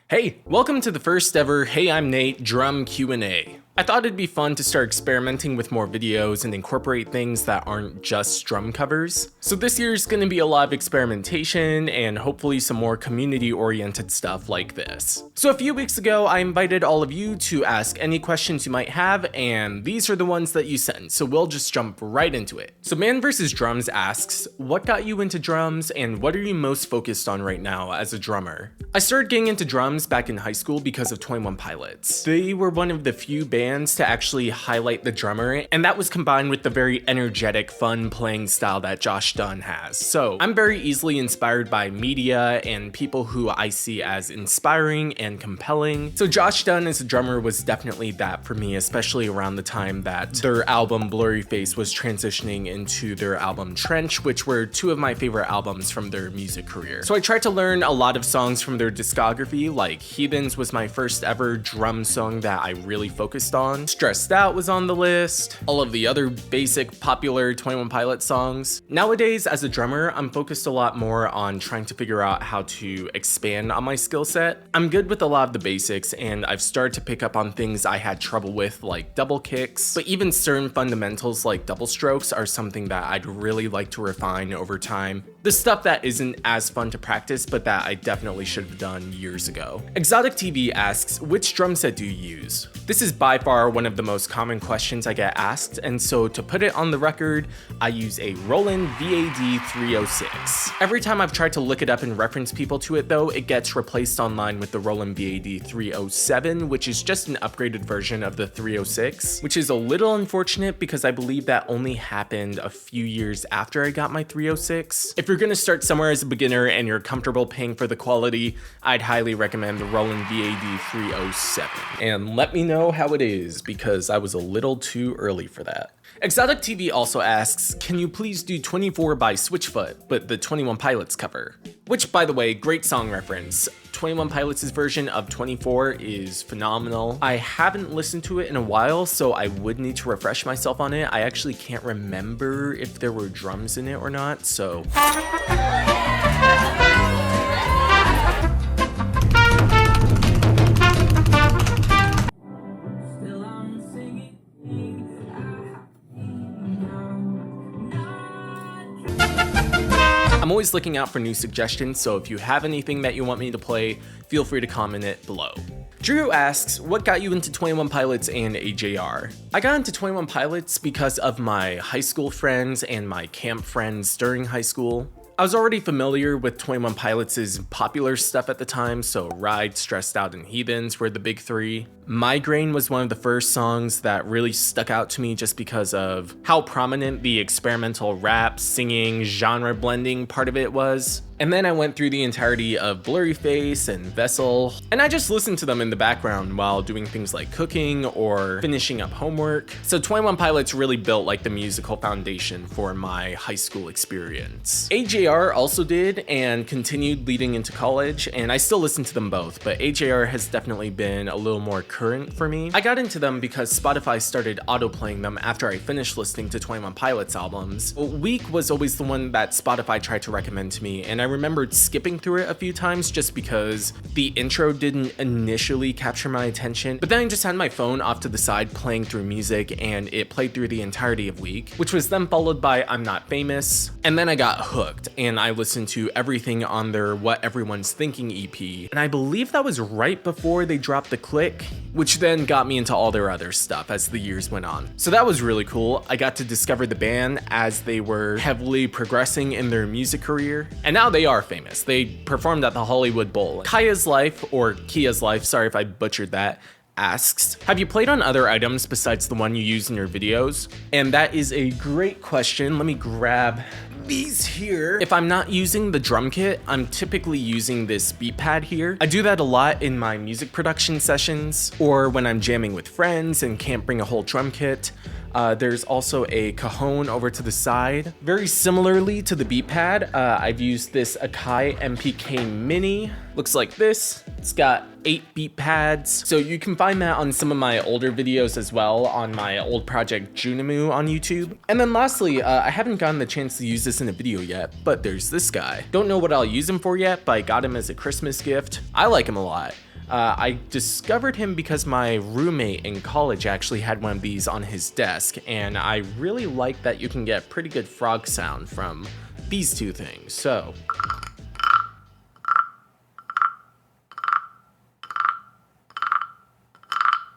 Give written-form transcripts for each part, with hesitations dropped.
Hey, welcome to the first ever Hey I'm Nate drum Q&A. I thought it'd be fun to start experimenting with more videos and incorporate things that aren't just drum covers. So this year's gonna be a lot of experimentation and hopefully some more community-oriented stuff like this. So a few weeks ago, I invited all of you to ask any questions you might have, and these are the ones that you sent, so we'll just jump right into it. So Man vs. Drums asks, what got you into drums and what are you most focused on right now as a drummer? I started getting into drums back in high school because of 21 Pilots. They were one of the few bands to actually highlight the drummer, and that was combined with the very energetic, fun playing style that Josh Dun has. So I'm very easily inspired by media and people who I see as inspiring and compelling. So Josh Dun as a drummer was definitely that for me, especially around the time that their album Blurry Face was transitioning into their album Trench, which were two of my favorite albums from their music career. So I tried to learn a lot of songs from their discography, like Heathens was my first ever drum song that I really focused on. Stressed Out was on the list. All of the other basic popular 21 Pilots songs. Nowadays, as a drummer, I'm focused a lot more on trying to figure out how to expand on my skill set. I'm good with a lot of the basics, and I've started to pick up on things I had trouble with, like double kicks, but even certain fundamentals like double strokes are something that I'd really like to refine over time. The stuff that isn't as fun to practice, but that I definitely should have done years ago. Exotic TV asks, which drum set do you use? This is by far one of the most common questions I get asked, and so to put it on the record, I use a Roland VAD 306. Every time I've tried to look it up and reference people to it though, it gets replaced online with the Roland VAD 307, which is just an upgraded version of the 306, which is a little unfortunate because I believe that only happened a few years after I got my 306. If you're gonna start somewhere as a beginner and you're comfortable paying for the quality, I'd highly recommend the Roland VAD 307. And let me know how it is, because I was a little too early for that. Exotic TV also asks, can you please do 24 by Switchfoot, but the 21 Pilots cover? Which, by the way, great song reference. 21 Pilots' version of 24 is phenomenal. I haven't listened to it in a while, so I would need to refresh myself on it. I actually can't remember if there were drums in it or not, so... I'm always looking out for new suggestions, so if you have anything that you want me to play, feel free to comment it below. Drew asks, what got you into 21 Pilots and AJR? I got into 21 Pilots because of my high school friends and my camp friends during high school. I was already familiar with 21 Pilots' popular stuff at the time, so Ride, Stressed Out, and Heathens were the big three. Migraine was one of the first songs that really stuck out to me just because of how prominent the experimental rap, singing, genre blending part of it was. And then I went through the entirety of Blurry Face and Vessel, and I just listened to them in the background while doing things like cooking or finishing up homework. So 21 Pilots really built like the musical foundation for my high school experience. AJR also did and continued leading into college, and I still listen to them both, but AJR has definitely been a little more current for me. I got into them because Spotify started auto-playing them after I finished listening to 21 Pilots albums. Weak was always the one that Spotify tried to recommend to me, and I remembered skipping through it a few times just because the intro didn't initially capture my attention, but then I just had my phone off to the side playing through music and it played through the entirety of Weak, which was then followed by I'm Not Famous, and then I got hooked and I listened to everything on their What Everyone's Thinking EP, and I believe that was right before they dropped The Click, which then got me into all their other stuff as the years went on. So that was really cool. I got to discover the band as they were heavily progressing in their music career, and now they are famous. They performed at the Hollywood Bowl. Kia's Life, sorry if I butchered that, asks, have you played on other items besides the one you use in your videos? And that is a great question. Let me grab these here. If I'm not using the drum kit, I'm typically using this beat pad here. I do that a lot in my music production sessions or when I'm jamming with friends and can't bring a whole drum kit. There's also a cajon over to the side. Very similarly to the beat pad, I've used this Akai MPK Mini. Looks like this. It's got 8 beat pads. So you can find that on some of my older videos as well on my old project Junimu on YouTube. And then lastly, I haven't gotten the chance to use this in a video yet, but there's this guy. Don't know what I'll use him for yet, but I got him as a Christmas gift. I like him a lot. I discovered him because my roommate in college actually had one of these on his desk, and I really like that you can get pretty good frog sound from these two things. So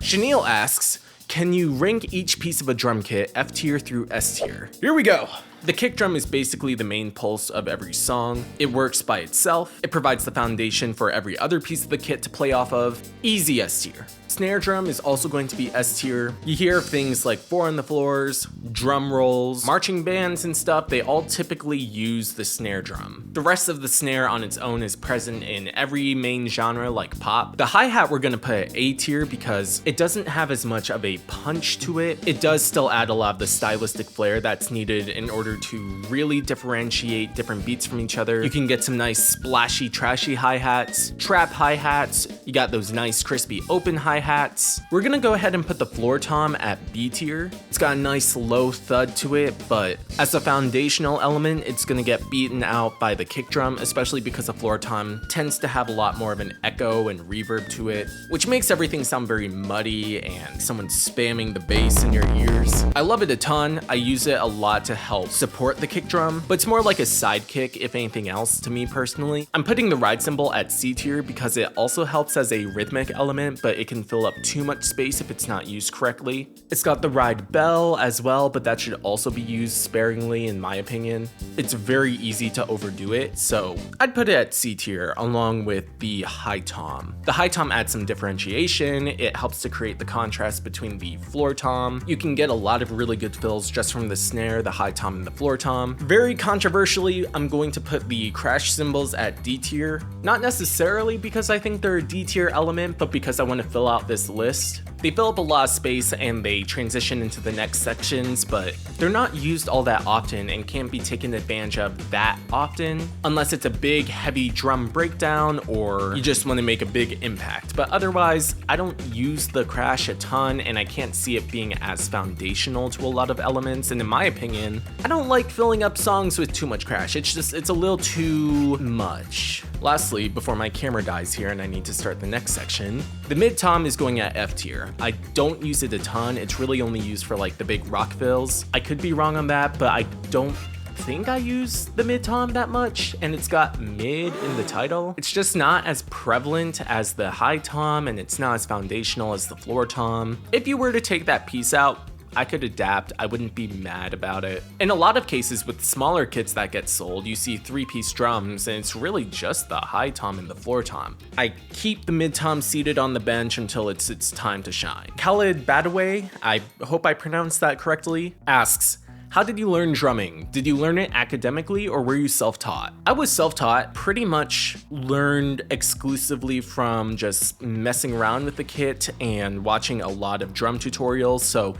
Chenille asks, can you rank each piece of a drum kit F tier through S tier? Here we go. The kick drum is basically the main pulse of every song. It works by itself. It provides the foundation for every other piece of the kit to play off of. Easy S tier. Snare drum is also going to be S tier. You hear things like 4 on the floors, drum rolls, marching bands and stuff. They all typically use the snare drum. The rest of the snare on its own is present in every main genre like pop. The hi-hat we're gonna put at A tier because it doesn't have as much of a punch to it. It does still add a lot of the stylistic flair that's needed in order to really differentiate different beats from each other. You can get some nice splashy, trashy hi-hats, trap hi-hats. You got those nice crispy open hi-hats. We're gonna go ahead and put the floor tom at B tier. It's got a nice low thud to it, but as a foundational element, it's gonna get beaten out by the kick drum, especially because the floor tom tends to have a lot more of an echo and reverb to it, which makes everything sound very muddy and someone's spamming the bass in your ears. I love it a ton. I use it a lot to help support the kick drum, but it's more like a sidekick if anything else to me personally. I'm putting the ride cymbal at C tier because it also helps as a rhythmic element, but it can fill up too much space if it's not used correctly. It's got the ride bell as well, but that should also be used sparingly in my opinion. It's very easy to overdo it, so I'd put it at C tier along with the high tom. The high tom adds some differentiation. It helps to create the contrast between the floor tom. You can get a lot of really good fills just from the snare, the high tom, and the floor tom. Very controversially, I'm going to put the crash cymbals at D tier. Not necessarily because I think they're a D tier element, but because I want to fill out this list. They fill up a lot of space and they transition into the next sections, but they're not used all that often and can't be taken advantage of that often unless it's a big heavy drum breakdown or you just want to make a big impact. But otherwise, I don't use the crash a ton and I can't see it being as foundational to a lot of elements, and in my opinion, I don't like filling up songs with too much crash. It's a little too much. Lastly, before my camera dies here and I need to start the next section, the mid tom is going at F tier. I don't use it a ton. It's really only used for like the big rock fills. I could be wrong on that, but I don't think I use the mid tom that much, and it's got mid in the title. It's just not as prevalent as the high tom, and it's not as foundational as the floor tom. If you were to take that piece out, I could adapt. I wouldn't be mad about it. In a lot of cases with smaller kits that get sold, you see 3-piece drums and it's really just the high tom and the floor tom. I keep the mid tom seated on the bench until it's time to shine. Khalid Badaway, I hope I pronounced that correctly, asks, how did you learn drumming? Did you learn it academically or were you self-taught? I was self-taught, pretty much learned exclusively from just messing around with the kit and watching a lot of drum tutorials. So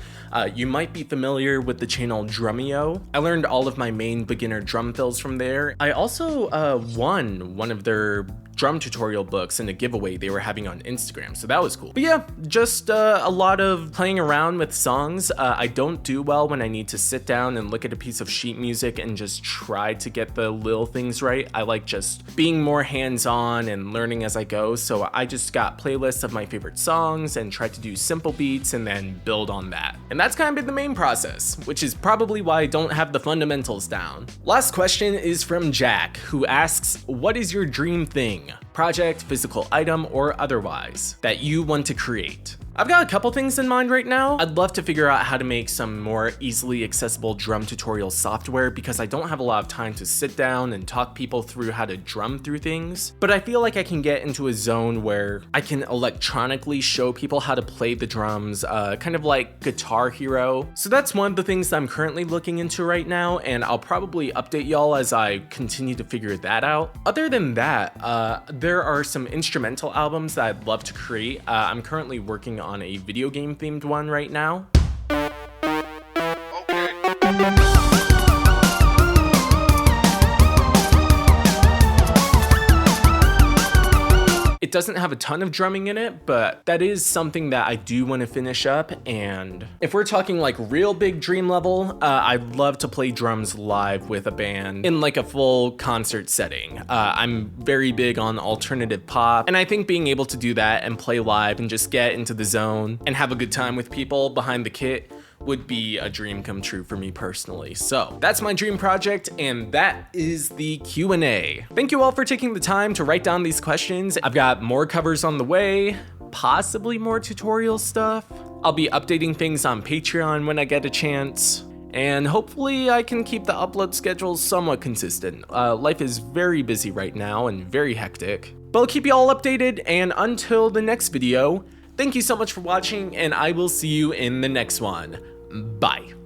you might be familiar with the channel Drumeo. I learned all of my main beginner drum fills from there. I also won one of their drum tutorial books in a giveaway they were having on Instagram, so that was cool. But yeah, just a lot of playing around with songs. I don't do well when I need to sit down and look at a piece of sheet music and just try to get the little things right. I like just being more hands-on and learning as I go, so I just got playlists of my favorite songs and tried to do simple beats and then build on that. And that's kind of been the main process, which is probably why I don't have the fundamentals down. Last question is from Jack, who asks, what is your dream thing? Project, physical item, or otherwise that you want to create? I've got a couple things in mind right now. I'd love to figure out how to make some more easily accessible drum tutorial software because I don't have a lot of time to sit down and talk people through how to drum through things. But I feel like I can get into a zone where I can electronically show people how to play the drums, kind of like Guitar Hero. So that's one of the things that I'm currently looking into right now, and I'll probably update y'all as I continue to figure that out. Other than that, there are some instrumental albums that I'd love to create. I'm currently working on a video game themed one right now. It doesn't have a ton of drumming in it, but that is something that I do want to finish up. And if we're talking like real big dream level, I'd love to play drums live with a band in like a full concert setting. I'm very big on alternative pop, and I think being able to do that and play live and just get into the zone and have a good time with people behind the kit would be a dream come true for me personally. So that's my dream project, and that is the Q&A. Thank you all for taking the time to write down these questions. I've got more covers on the way, possibly more tutorial stuff. I'll be updating things on Patreon when I get a chance, and hopefully I can keep the upload schedule somewhat consistent. Life is very busy right now and very hectic, but I'll keep you all updated, and until the next video, thank you so much for watching, and I will see you in the next one. Bye.